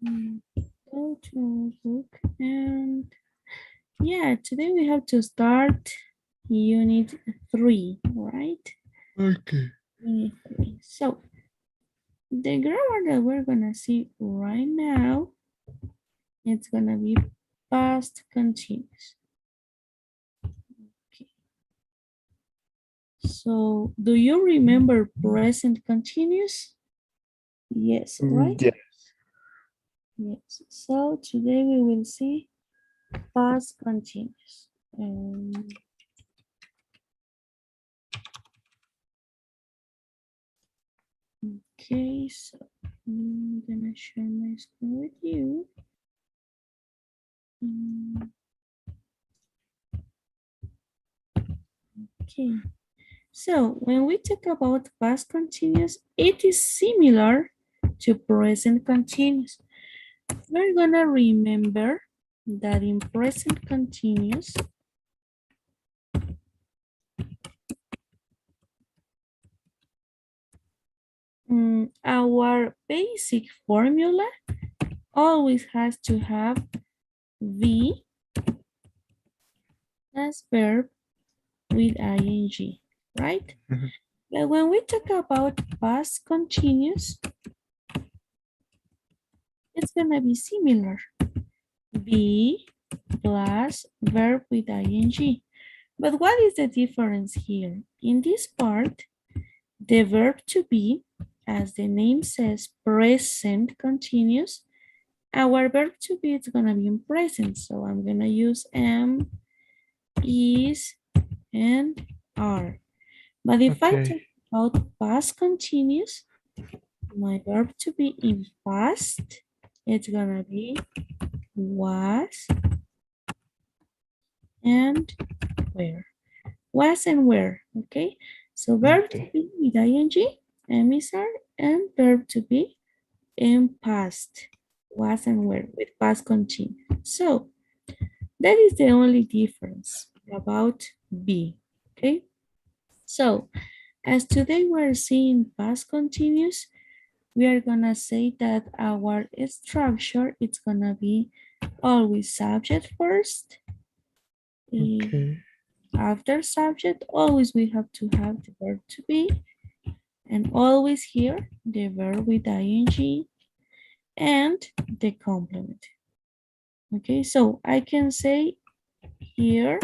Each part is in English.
Go to our book and yeah, today we have to start unit 3, right? Okay. Unit 3. So the grammar that we're gonna see right now, it's gonna be past continuous. Okay. So do you remember present continuous? Yes, right? Yeah. Yes. So today we will see past continuous. Okay, so I'm gonna share my screen with you. Okay, so when we talk about past continuous, it is similar to present continuous. We're gonna remember that in present continuous, our basic formula always has to have V as verb with ing, right? Mhm. But when we talk about past continuous, it's gonna be similar. Be plus verb with ing. But what is the difference here? In this part, the verb to be, as the name says, present continuous, our verb to be is gonna be in present. So I'm gonna use am, is, and are. But if I Okay. talk about past continuous, my verb to be in past, it's gonna be was and were. Was and were, okay? So verb to Okay. be with ing, emisar, and verb to be in past, was and were with past continuous. So that is the only difference about be, okay? So as today we're seeing past continuous, we are gonna say that our structure it's gonna be always subject first. Okay. After subject, always we have to have the verb to be, and always here the verb with ing and the complement. Okay, so I can say here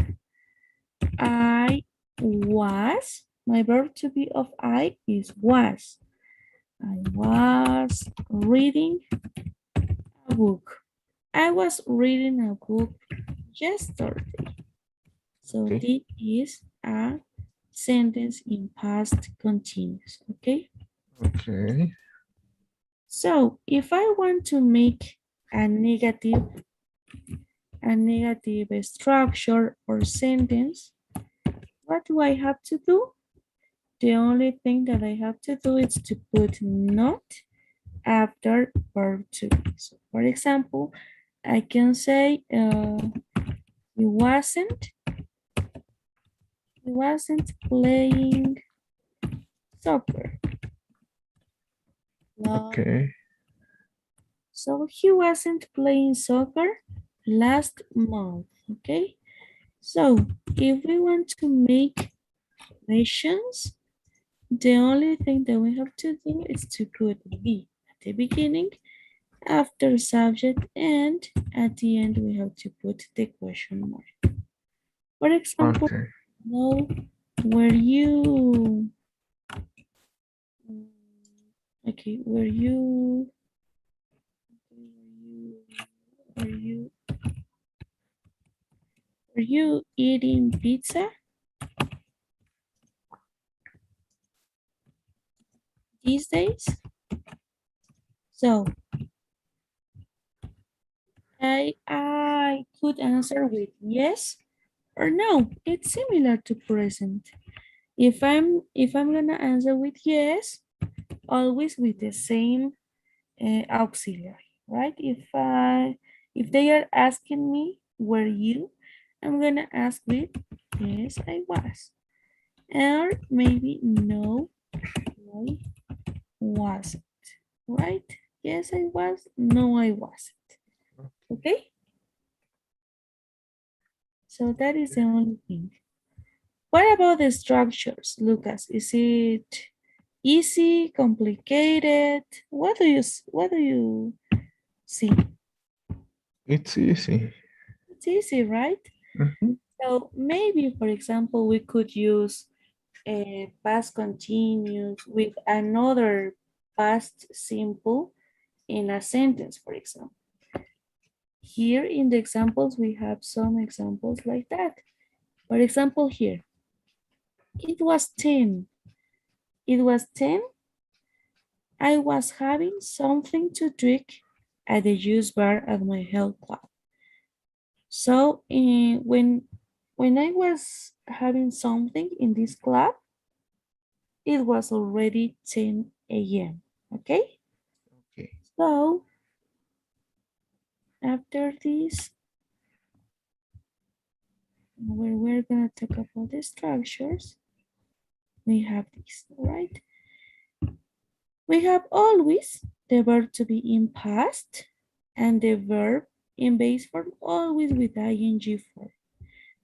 I was. My verb to be of I is was. I was reading a book. I was reading a book yesterday. So Okay. this is a sentence in past continuous, okay? Okay. So if I want to make a negative structure or sentence, what do I have to do? The only thing that I have to do is to put not after verb to be. So for example, I can say he wasn't playing soccer. Okay. So he wasn't playing soccer last month, okay? So if we want to make questions, the only thing that we have to do is to put be at the beginning, after subject, and at the end we have to put the question mark. For example, Okay. no, were you, okay, were you, were you eating pizza these days? So I could answer with yes or no. It's similar to present. If I'm gonna answer with yes, always with the same auxiliary, right? If they are asking me were you, I'm gonna ask with yes I was, or maybe no I wasn't, right? Yes, I was. No, I wasn't. Okay? So that is the only thing. What about the structures, Lucas? Is it easy, complicated? What do you see? It's easy. It's easy, right? Mhm. So maybe, for example, we could use a past continuous with another past simple in a sentence, for example. Here in the examples, we have some examples like that. For example, here, it was 10. It was 10. I was having something to drink at the juice bar at my health club. So when I was having something in this club, it was already 10 a.m. Okay? Okay. So after this, where we're gonna talk about the structures, we have this, all right? We have always the verb to be in past and the verb in base form always with ing form.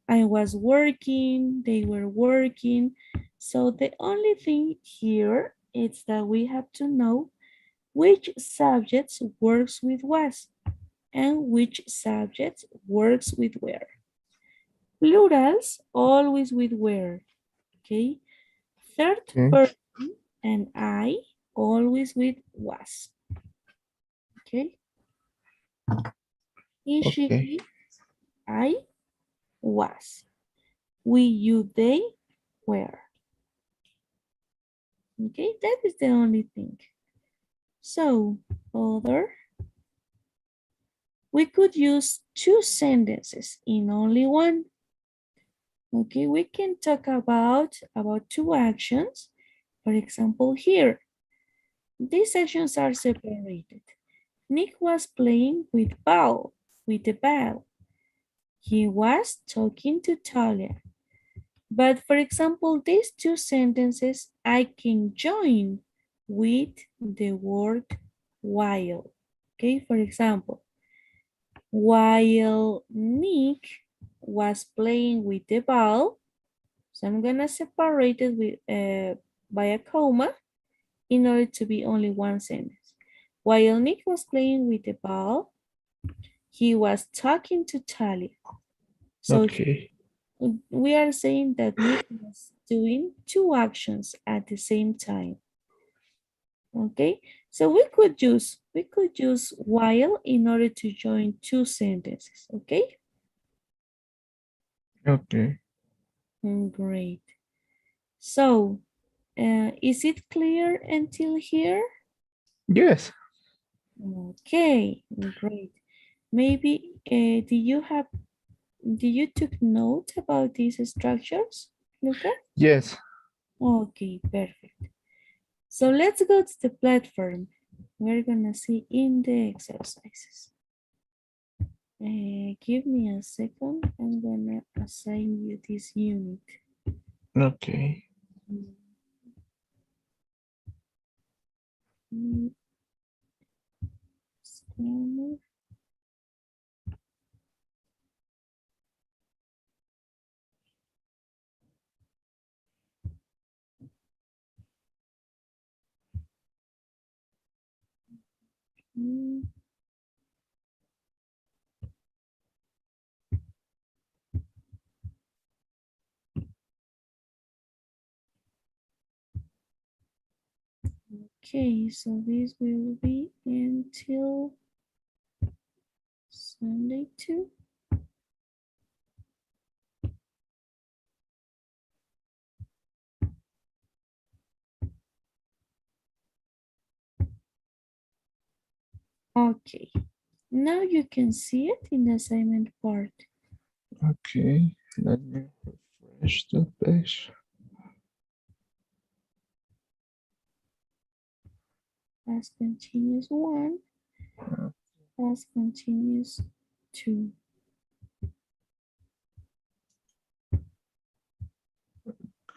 I was working, they were working. So the only thing here is that we have to know which subjects works with was and which subjects works with were. Plurals always with were, okay? Third Okay. person and I always with was, okay? He, she, Okay. he, I was. We, you, they were. Okay, that is the only thing. So, other, we could use two sentences in only one. Okay, we can talk about two actions. For example, here, these actions are separated. Nick was playing with the ball. He was talking to Talia. But for example, these two sentences I can join with the word while. Okay, for example, while Nick was playing with the ball, so I'm gonna separate it with by a comma in order to be only one sentence. While Nick was playing with the ball, he was talking to Talia. So Okay. we are saying that Nick was doing two actions at the same time. Okay, so we could use while in order to join two sentences. Okay. Okay. Great. So is it clear until here? Yes. Okay, great. Maybe do you took note about these structures, Lucas? Yes. Okay, perfect. So let's go to the platform. We're gonna see in the exercises. Give me a second. I'm gonna assign you this unit. Okay. Mm, scanner. Mm, Okay, so this will be until Sunday too. Okay, now you can see it in the assignment part. Okay. Let me refresh the page. Past continuous 1, past continuous 2.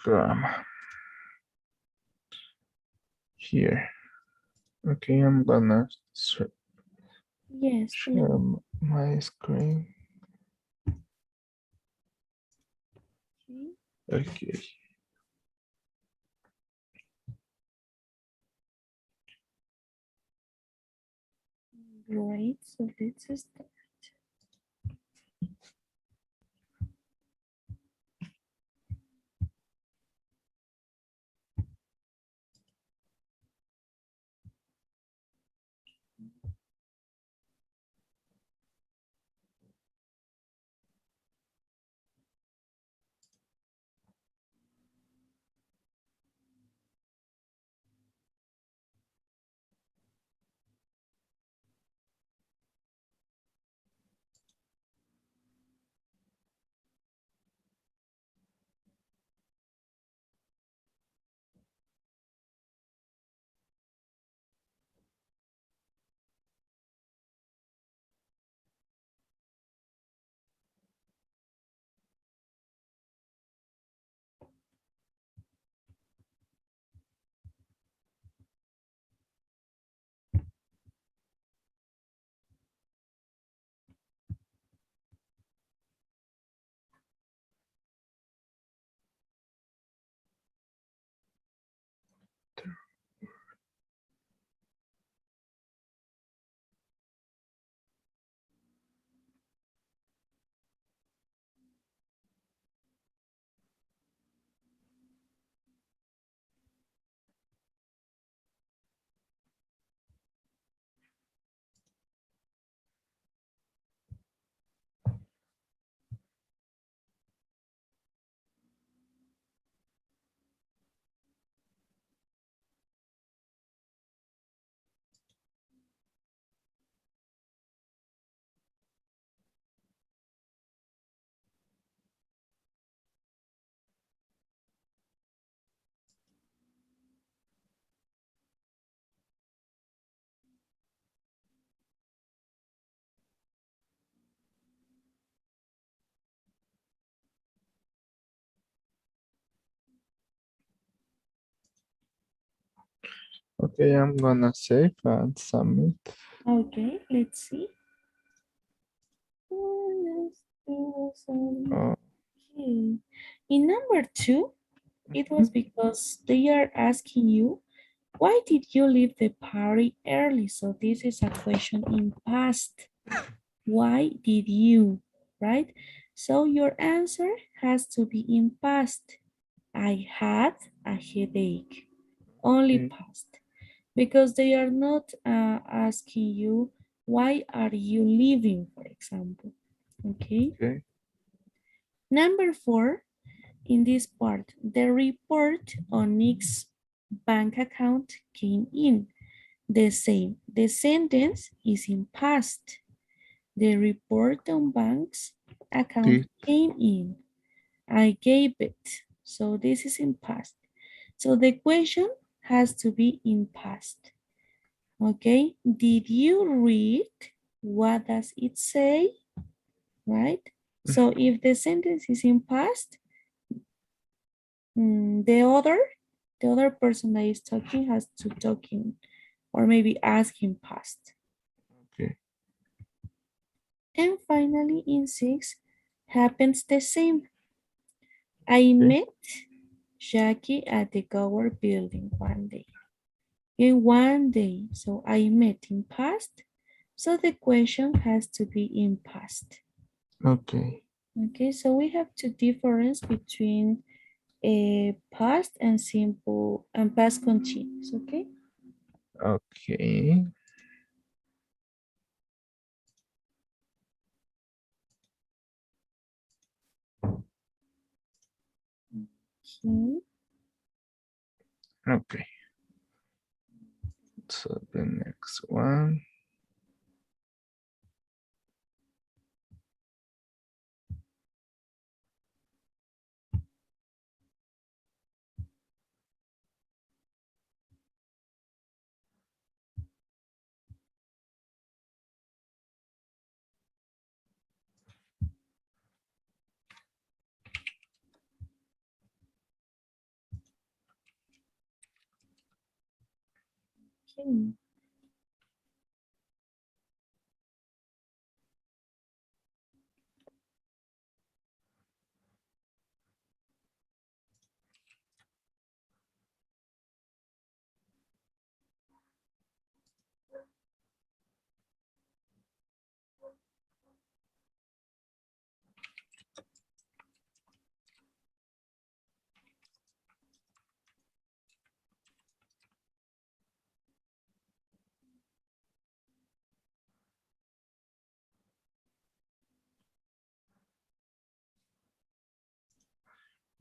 Grammar. Here. Okay, I'm gonna Yes, please. share my screen. Okay. Great, so let's start. Okay, I'm gonna save and submit. Okay, let's see. Oh, yes, Oh, okay. In number 2, it was mhm. because they are asking you, why did you leave the party early? So this is a question in past. Why did you, right? So your answer has to be in past. I had a headache. Only Okay, past. Because they are not asking you, why are you leaving, for example. Okay. okay, Number 4, in this part, the report on Nick's bank account came in. The same. The sentence is in past. The report on bank's account did, came in. I gave it. So this is in past. So the question has to be in past. Okay. Did you read? What does it say? Right? So if the sentence is in past, the other person that is talking has to talk in or maybe ask in past. okay, And finally in 6 happens the same. I okay, met Jackie at the Gower building one day. In one day, so I met in past. So the question has to be in past. okay, Okay, so we have two difference between a past and simple and past continuous, okay? okay, Okay. okay. So the next one. Okay.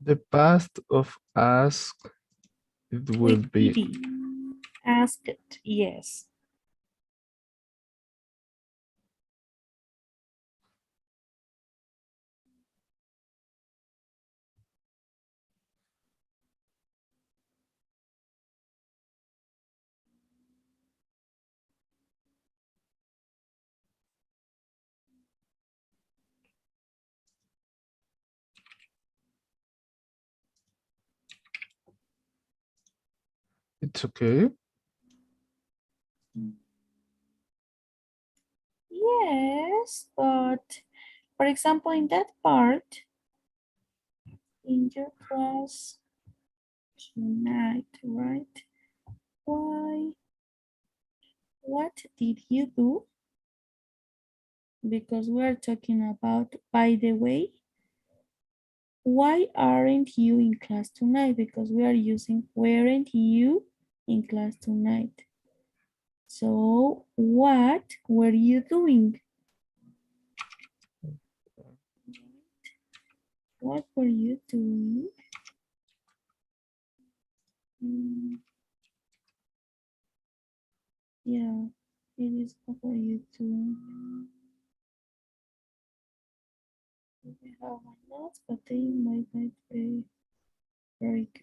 The past of ask, it will With be ed. Asked, yes. it's okay. Yes, but for example, in that part, in your class tonight, right? Why? What did you do? Because we're talking about, by the way, why aren't you in class tonight? Because we are using weren't you in class tonight. So what were you doing? What were you doing? Mm, yeah, it is what were you doing? I have my notes, but they might not be very good.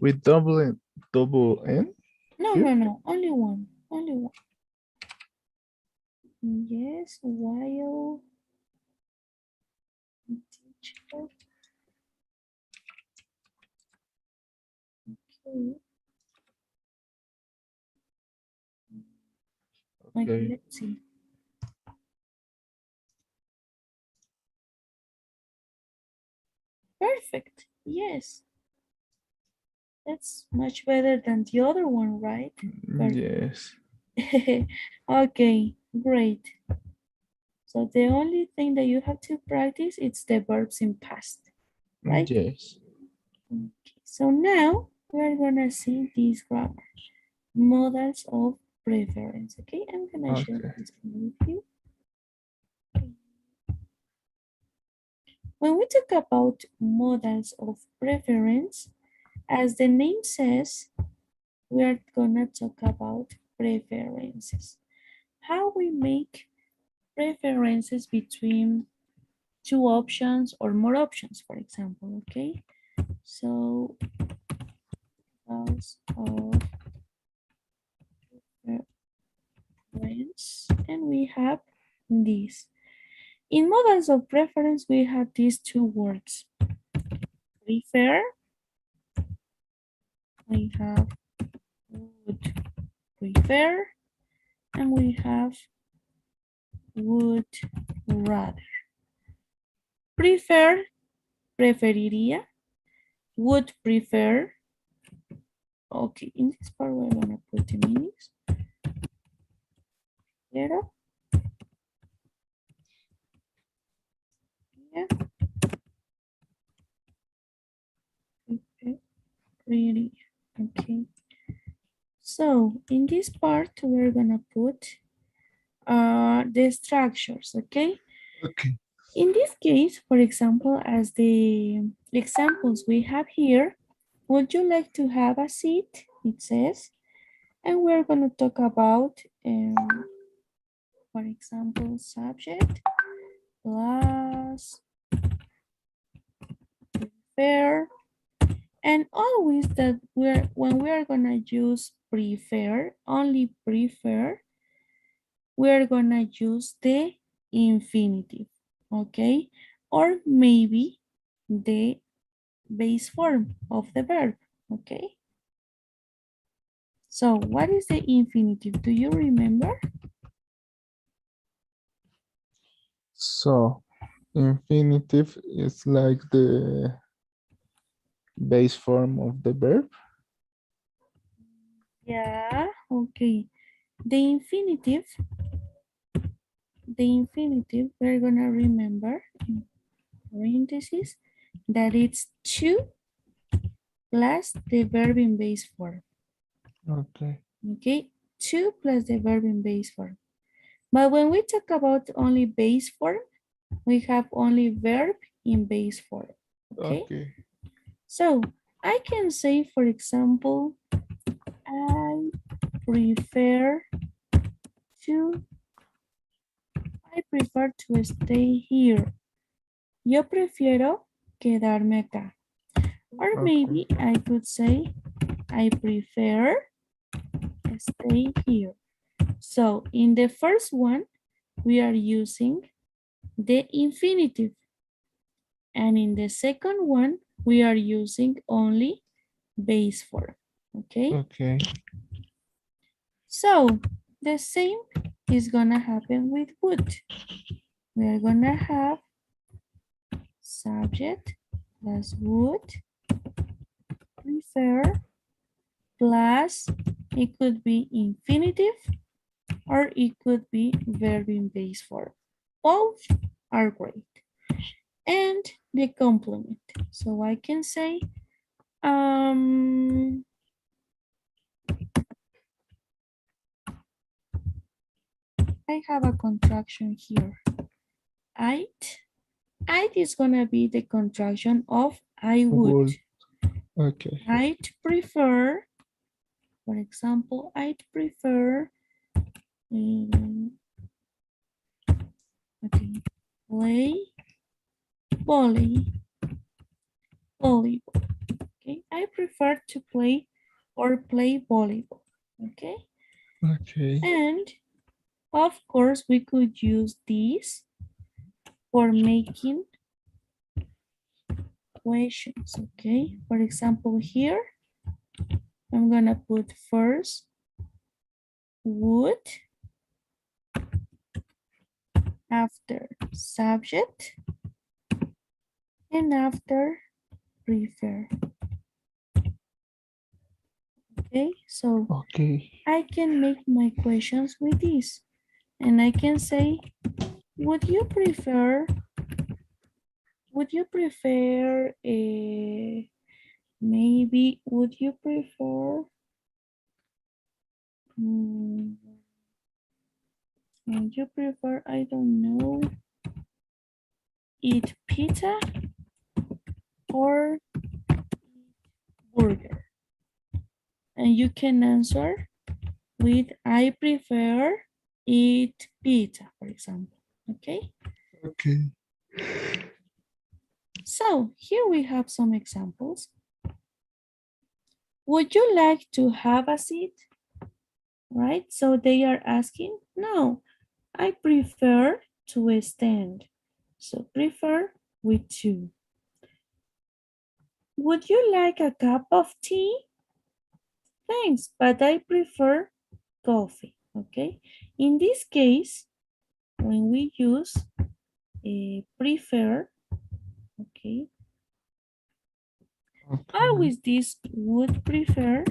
With double N No, here. no, no, only one, only one. Yes, while teacher. Okay. Okay, Okay. let's see. Perfect. Yes, that's much better than the other one, right? Perfect. Yes. Okay, great. So the only thing that you have to practice is the verbs in past, right? Yes. Okay. So now we're gonna see these grammar modals of preference. Okay, I'm gonna share Okay. this with you. When we talk about modals of preference, as the name says, we are gonna talk about preferences. How we make preferences between two options or more options, for example, okay? So, modals of preference, and we have this. In modals of preference, we have these two words. Prefer, we have would prefer, and we have would rather. Prefer, preferiría. Would prefer. Okay, in this part we're gonna put the meanings. Pero, yeah, preferiría. Okay. So in this part we're gonna put the structures, okay? Okay. In this case, for example, as the examples we have here, would you like to have a seat? It says, and we're going to talk about, for example, subject, class, prefer, and always that when we're going to use prefer, only prefer, we're going to use the infinitive, okay? Or maybe the base form of the verb, okay? So what is the infinitive? Do you remember? So infinitive is like the base form of the verb. Yeah, okay. The infinitive, we're gonna remember in parentheses that it's to plus the verb in base form. Okay. Okay, to plus the verb in base form. But when we talk about only base form, we have only verb in base form. Okay? Okay. So I can say, for example, I prefer to stay here. Yo prefiero quedarme acá. Or Okay. maybe I could say, I prefer stay here. So in the first one, we are using the infinitive. And in the second one, we are using only base form. Okay? Okay. So the same is gonna happen with would. We are gonna have subject plus would, prefer, plus it could be infinitive or it could be verb in base form. Both are great. And the complement. So I can say, I have a contraction here. I'd is gonna be the contraction of I would. Would. Okay. I'd prefer, for example, I'd prefer okay, play volleyball. Okay, I prefer to play or play volleyball. Okay, Okay. and of course we could use this for making questions. Okay, for example, here I'm gonna put first would, after subject, and after prefer. Okay, so Okay. I can make my questions with this, and I can say, would you prefer, maybe, would you prefer, mm, would you prefer, I don't know, eat pizza or burger? And you can answer with, I prefer eat pizza, for example. Okay, Okay. so here we have some examples. Would you like to have a seat? Right, so they are asking, no, I prefer to stand. So prefer with two. Would you like a cup of tea? Thanks, but I prefer coffee. Okay, in this case, when we use a prefer, okay, Okay. always this would prefer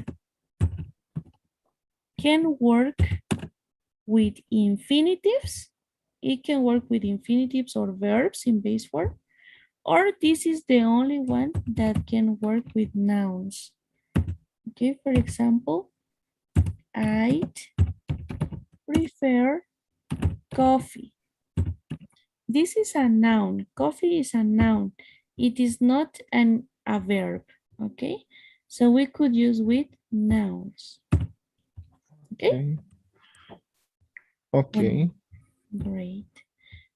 can work with infinitives. It can work with infinitives or verbs in base form, or this is the only one that can work with nouns. Okay, for example, I'd prefer coffee. This is a noun. Coffee is a noun. It is not a verb. Okay, so we could use with nouns. Okay, Okay. Okay. great.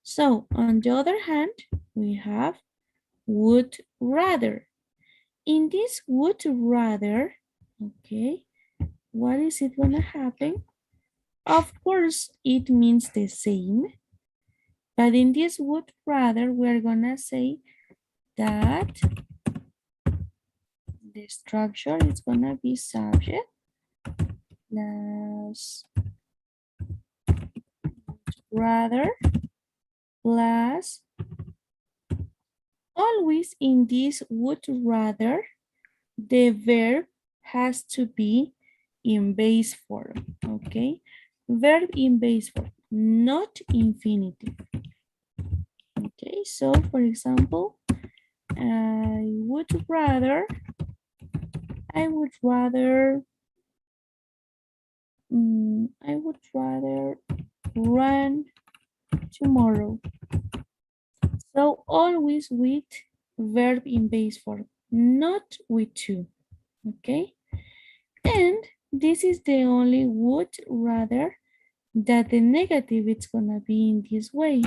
So on the other hand, we have would rather. In this would rather, okay, what is it gonna happen? Of course, it means the same, but in this would rather, we're gonna say that the structure is gonna be subject plus rather plus, always in this would rather, the verb has to be in base form, okay? Verb in base form, not infinitive. Okay, so for example, I would rather, I would rather run tomorrow. So always with verb in base form, not with to, okay? And this is the only would rather that the negative it's gonna be in this way.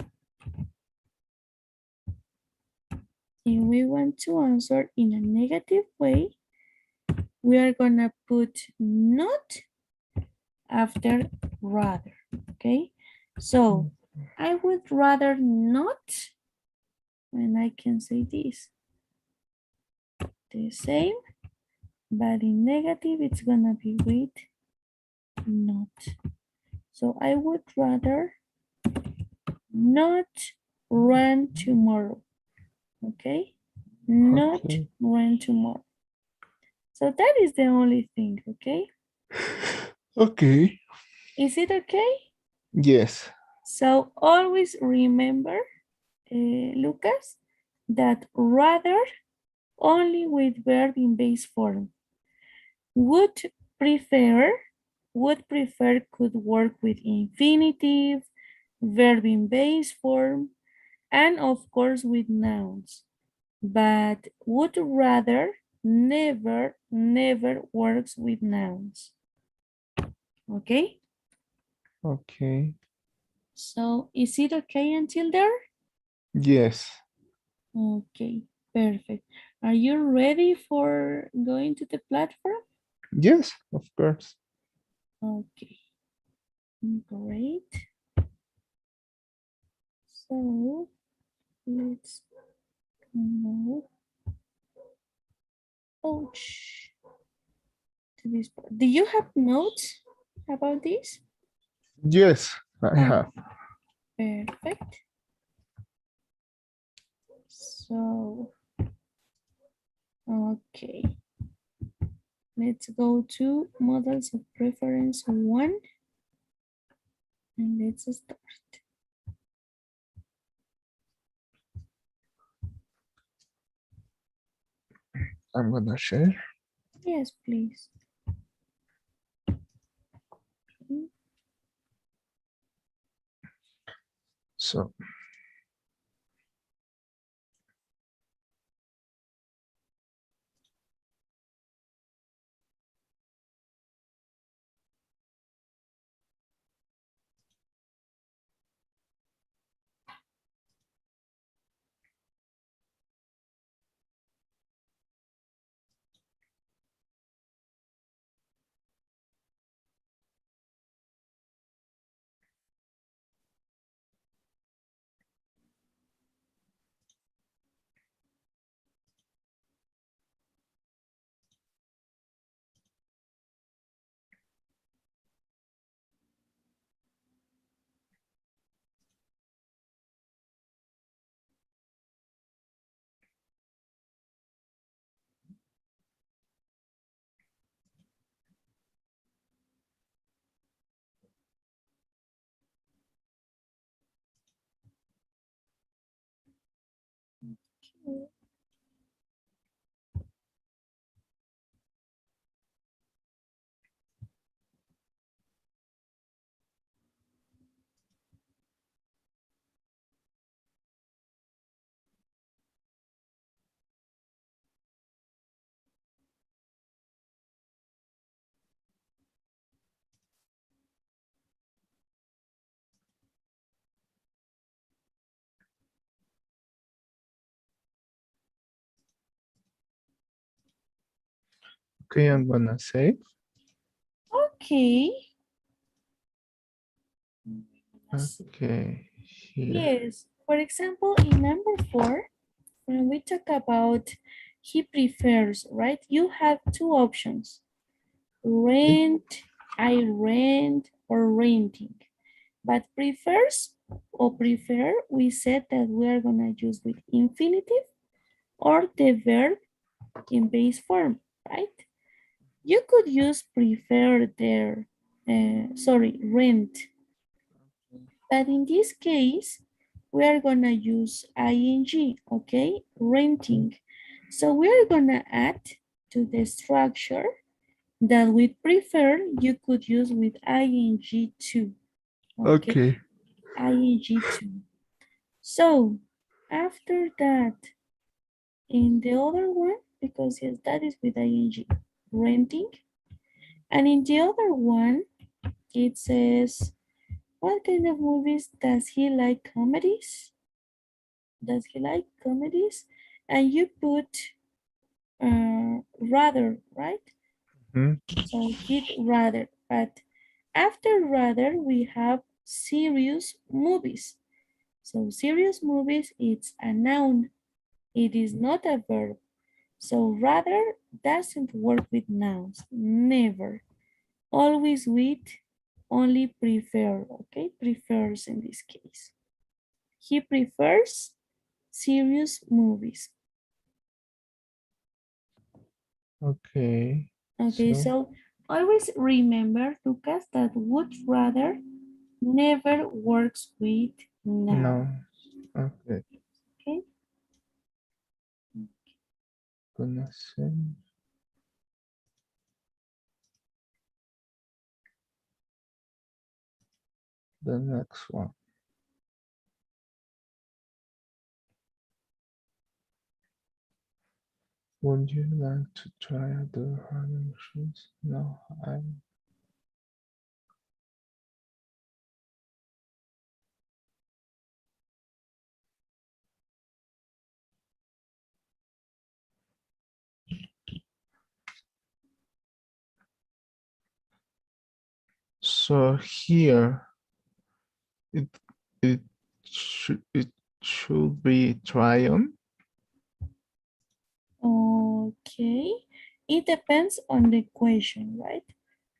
If we want to answer in a negative way, we are gonna put not after rather, okay? So I would rather not, and I can say this, the same, but in negative it's gonna be with not. So I would rather not run tomorrow, okay? Not Okay. run tomorrow. So that is the only thing, okay? Okay. Is it okay? Yes. So always remember, Lucas, that rather only with verb in base form. Would prefer, would prefer could work with infinitive, verb in base form, and of course with nouns. But would rather never, never works with nouns. Okay? Okay. So is it okay until there? Yes. Okay, perfect. Are you ready for going to the platform? Yes, of course. Okay, great. So let's go. Ouch. To this part. Do you have notes about this? Yes, I Oh, have. perfect. So, okay. Let's go to models of preference 1 and let's start. I'm gonna share. Yes, please. So, okay, I'm gonna save. Okay. Let's see. Okay, here. Yes, for example, in number 4, when we talk about he prefers, right? You have two options, Okay. rent, I rent, or renting. But prefers or prefer, we said that we are gonna use with infinitive or the verb in base form, right? You could use prefer there, rent. But in this case, we are gonna use ing, okay? Renting. So we are gonna add to the structure that we prefer you could use with ing too. Okay, Okay. ing2. So after that, in the other one, because yes, that is with ing, renting. And in the other one, it says, what kind of movies does he like? Comedies? Does he like comedies? And you put rather, right? Mhm. So he'd rather. But after rather, we have serious movies. So serious movies, it's a noun. It is not a verb. So rather doesn't work with nouns. Never. Always with only prefer. Okay, prefers in this case. He prefers serious movies. Okay. Okay, So so always remember, Lucas, that would rather never works with no. now. Okay. Okay, Gonna say the next one. Would you like to try other running shoes? No, I'm. So here it it should be try on. okay. It depends on the question, right?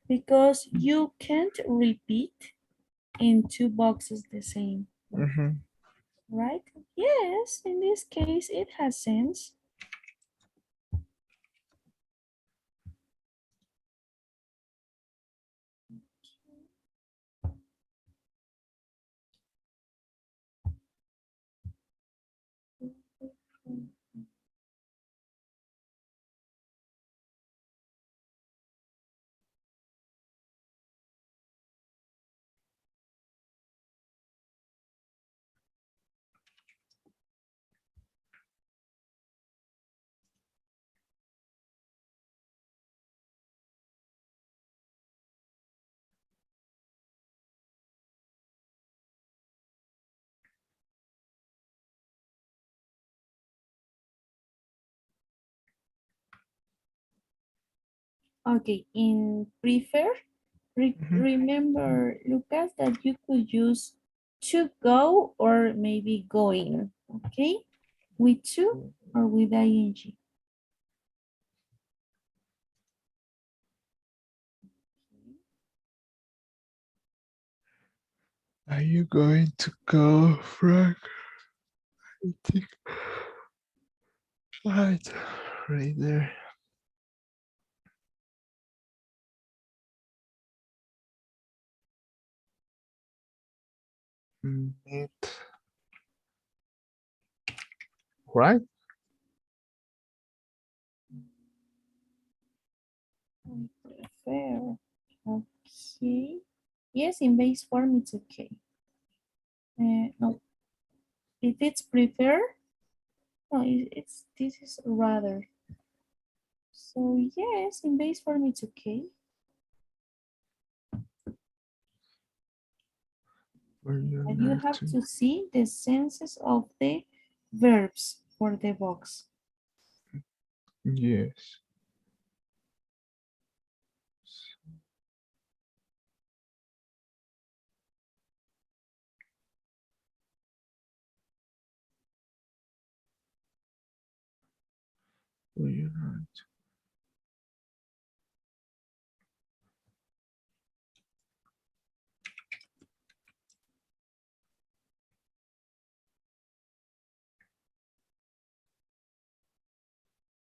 Because you can't repeat in two boxes the same, Mm-hmm. right? Yes, in this case, it has sense. Okay, in prefer, Mm-hmm. remember, Lucas, that you could use to go or maybe going, okay? With to or with ing. Are you going to go, Frank? I think right there. Meet, right? I prefer. Okay. Yes, in base form, it's okay. No, if it's prefer, no, it's this is rather. So yes, in base form, it's okay. Would you And you like have to? to see the senses of the verbs for the box. Yes. Would you like to?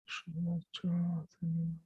Should I draw them?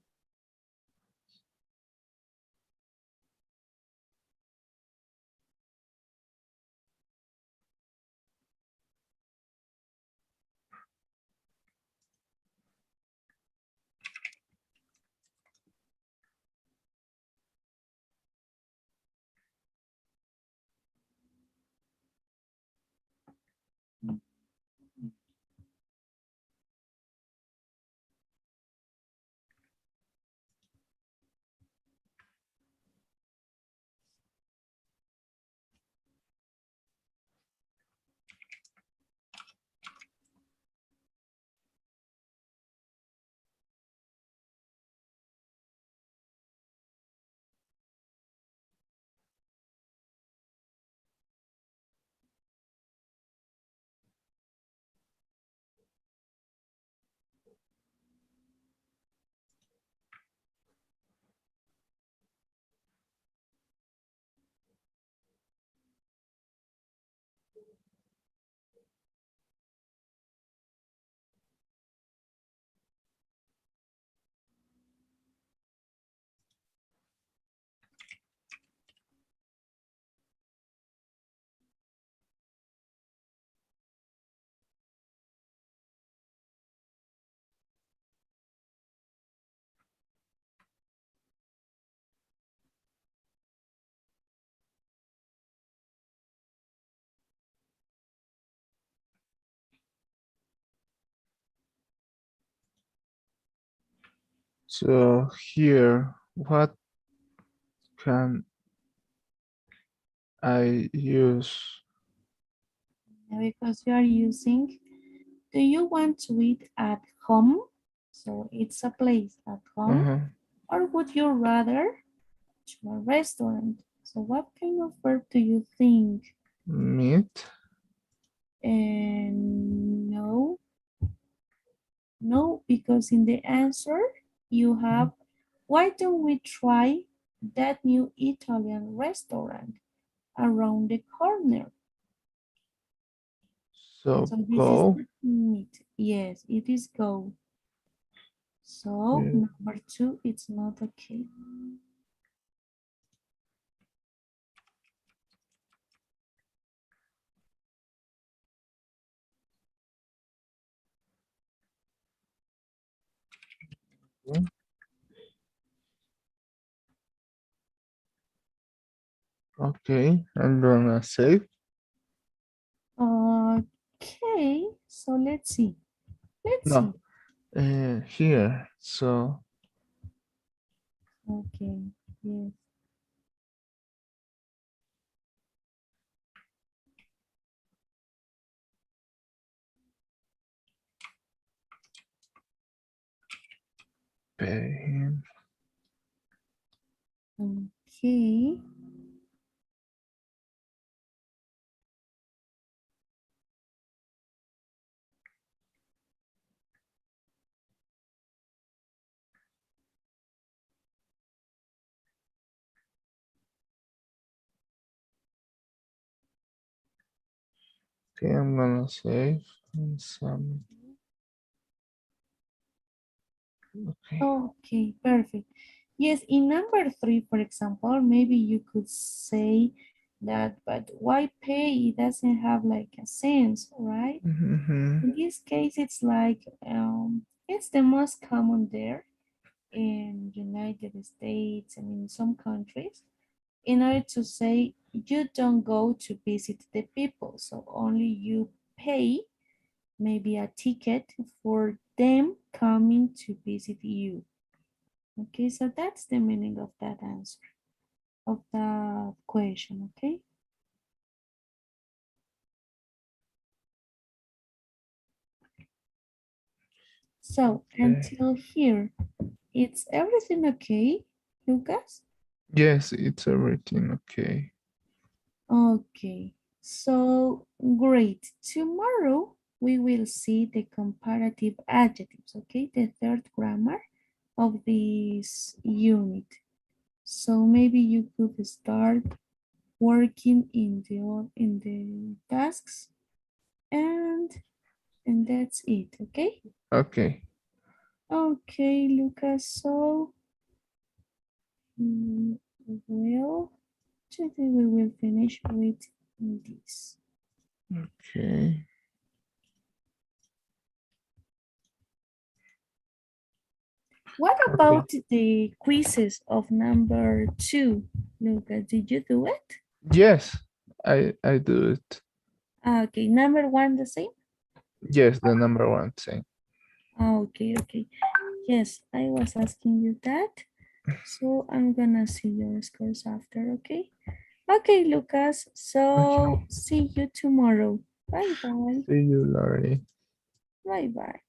So here, what can I use? Because you are using, do you want to eat at home? So it's a place at home. Uh-huh. Or would you rather to a restaurant? So what kind of verb do you think? Meat. And no, no, because in the answer you have, why don't we try that new Italian restaurant around the corner? So So this is go. not meat. Yes, it is go. So Yeah. number two, it's not okay. Okay, I'm gonna save. Okay, so let's see. Let's see. No, here. So Okay, yes. pay him. Okay. Okay, I'm gonna save and some. Okay. Okay, perfect. Yes, in number three, for example, maybe you could say that, but why pay? It doesn't have like a sense, right? Mm-hmm. In this case, it's like, it's the most common there in United States and in some countries, in order to say you don't go to visit the people, so only you pay maybe a ticket for them coming to visit you. Okay, so that's the meaning of that answer, of the question, okay? So Okay. until here, it's everything okay, Lucas? Yes, it's everything okay. Okay, so great. Tomorrow we will see the comparative adjectives, okay? The third grammar of this unit. So maybe you could start working in the tasks, and that's it, okay? Okay. Okay, Lucas, so mm, well, today we will finish with this. Okay. What Okay. about the quizzes of number two, Lucas? Did you do it? Yes, I do it. Okay, number one the same? Yes, the number one thing. Okay, okay. Yes, I was asking you that. So I'm gonna see your scores after, okay? Okay, Lucas. So Okay. see you tomorrow. Bye bye. See you, Laurie. Bye bye.